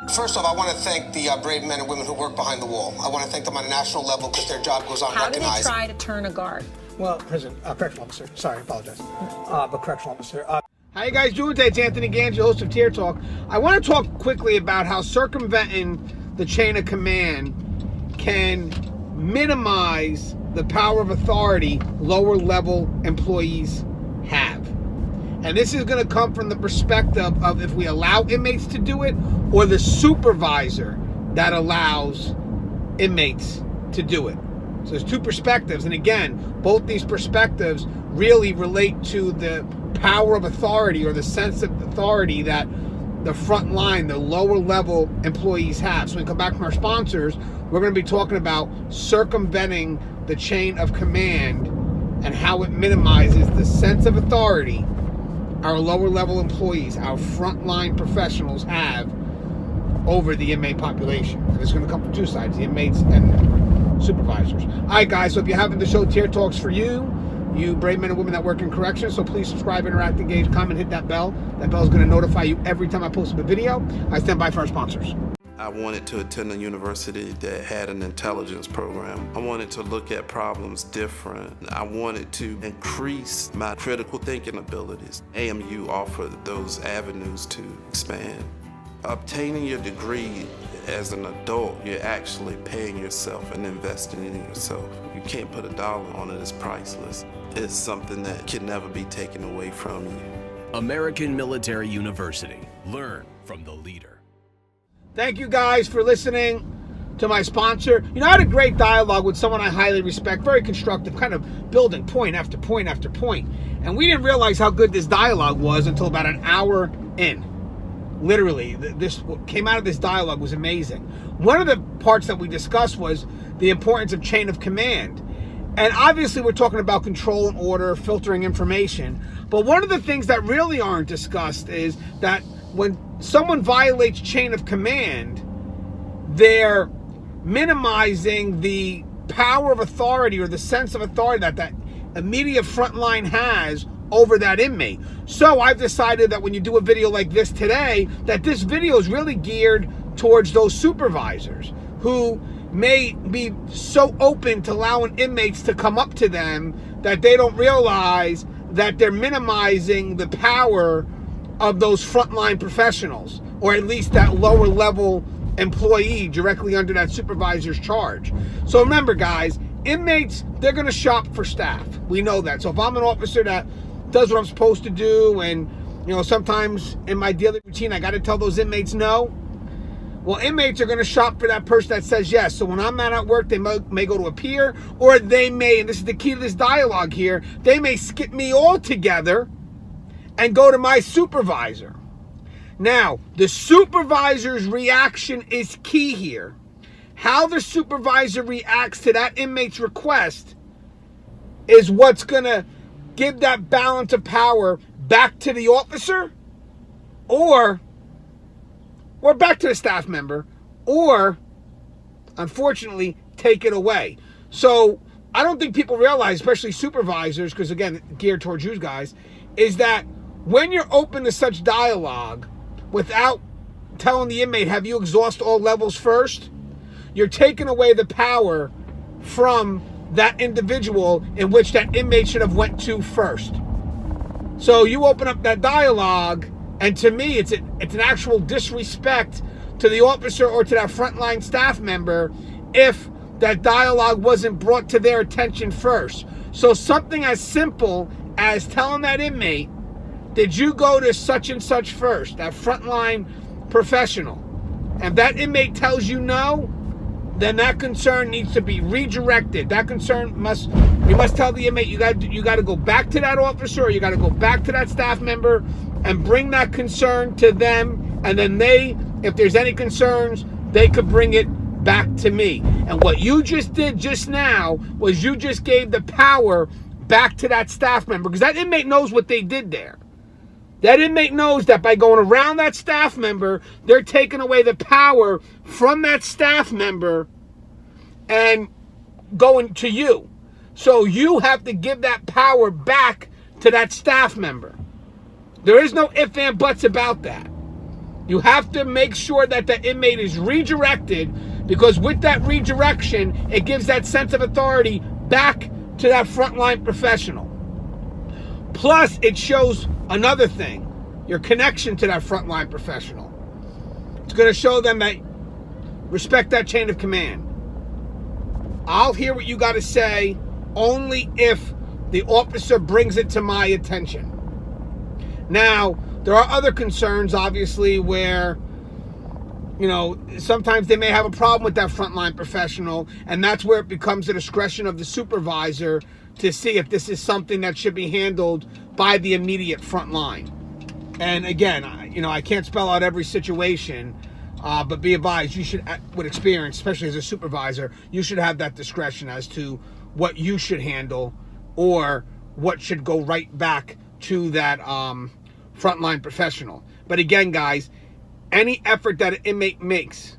First off, I want to thank the brave men and women who work behind the wall. I want to thank them on a national level because their job goes unrecognized. How do they try to turn a guard? Well, correctional officer. Sorry, I apologize. But correctional officer. How you guys doing today? It's Anthony Gangi, host of Tier Talk. I want to talk quickly about how circumventing the chain of command can minimize the power of authority lower level employees have. And this is going to come from the perspective of if we allow inmates to do it or the supervisor that allows inmates to do it. So there's two perspectives. And again, both these perspectives really relate to the power of authority or the sense of authority that the front line, the lower level employees have. So when we come back from our sponsors, we're going to be talking about circumventing the chain of command and how it minimizes the sense of authority our lower level employees, our frontline professionals have over the inmate population. And it's going to come from two sides, the inmates and supervisors. All right, guys, so if you're having the show Tier Talks for you brave men and women that work in corrections, so please subscribe, interact, engage, comment, hit that bell. That bell is going to notify you every time I post a video. I stand by for our sponsors. I wanted to attend a university that had an intelligence program. I wanted to look at problems different. I wanted to increase my critical thinking abilities. AMU offered those avenues to expand. Obtaining your degree as an adult, you're actually paying yourself and investing in yourself. You can't put a dollar on it, it's priceless. It's something that can never be taken away from you. American Military University. Learn from the leader. Thank you guys for listening to my sponsor. You know, I had a great dialogue with someone I highly respect, very constructive, kind of building point after point after point. And we didn't realize how good this dialogue was until about an hour in. Literally, what came out of this dialogue was amazing. One of the parts that we discussed was the importance of chain of command. And obviously we're talking about control and order, filtering information. But one of the things that really aren't discussed is that when someone violates chain of command, they're minimizing the power of authority or the sense of authority that immediate front line has over that inmate. So I've decided that when you do a video like this today, that this video is really geared towards those supervisors who may be so open to allowing inmates to come up to them that they don't realize that they're minimizing the power of those frontline professionals, or at least that lower level employee directly under that supervisor's charge. So remember, guys, inmates, they're going to shop for staff. We know that. So if I'm an officer that does what I'm supposed to do, and you know, sometimes in my daily routine I got to tell those inmates no, well, inmates are going to shop for that person that says yes. So when I'm not at work, they may go to a peer, or they may, and this is the key to this dialogue here, they may skip me altogether and go to my supervisor. Now, the supervisor's reaction is key here. How the supervisor reacts to that inmate's request is what's going to give that balance of power back to the officer, or back to the staff member, or, unfortunately, take it away. So I don't think people realize, especially supervisors, because again, geared towards you guys, is that when you're open to such dialogue without telling the inmate, have you exhausted all levels first, you're taking away the power from that individual in which that inmate should have went to first. So you open up that dialogue, and to me, it's an actual disrespect to the officer or to that frontline staff member if that dialogue wasn't brought to their attention first. So something as simple as telling that inmate, did you go to such and such first, that frontline professional? And that inmate tells you no, then that concern needs to be redirected. That concern you must tell the inmate, you got to go back to that officer, or you got to go back to that staff member and bring that concern to them, and then if there's any concerns, they could bring it back to me. And what you just did just now was you just gave the power back to that staff member, because that inmate knows what they did there. That inmate knows that by going around that staff member, they're taking away the power from that staff member and going to you. So you have to give that power back to that staff member. There is no ifs and buts about that. You have to make sure that the inmate is redirected, because with that redirection, it gives that sense of authority back to that frontline professional. Plus, it shows another thing, your connection to that frontline professional. It's going to show them that respect that chain of command. I'll hear what you got to say only if the officer brings it to my attention. Now, there are other concerns, obviously, where, you know, sometimes they may have a problem with that frontline professional, and that's where it becomes the discretion of the supervisor to see if this is something that should be handled by the immediate front line. And again, you know, I can't spell out every situation, but be advised, you should, with experience, especially as a supervisor, you should have that discretion as to what you should handle or what should go right back to that frontline professional. But again, guys, any effort that an inmate makes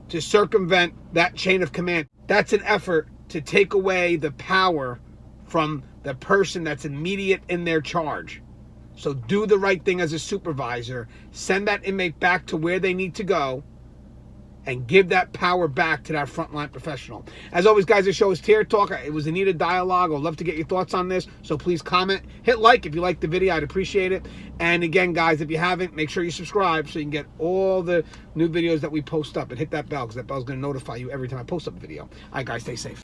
to circumvent that chain of command, that's an effort to take away the power from the person that's immediate in their charge. So do the right thing as a supervisor. Send that inmate back to where they need to go and give that power back to that frontline professional. As always, guys, this show is Tier Talk. It was a needed dialogue. I'd love to get your thoughts on this, so please comment. Hit like if you liked the video. I'd appreciate it. And again, guys, if you haven't, make sure you subscribe so you can get all the new videos that we post up. And hit that bell, because that bell's going to notify you every time I post up a video. All right, guys, stay safe.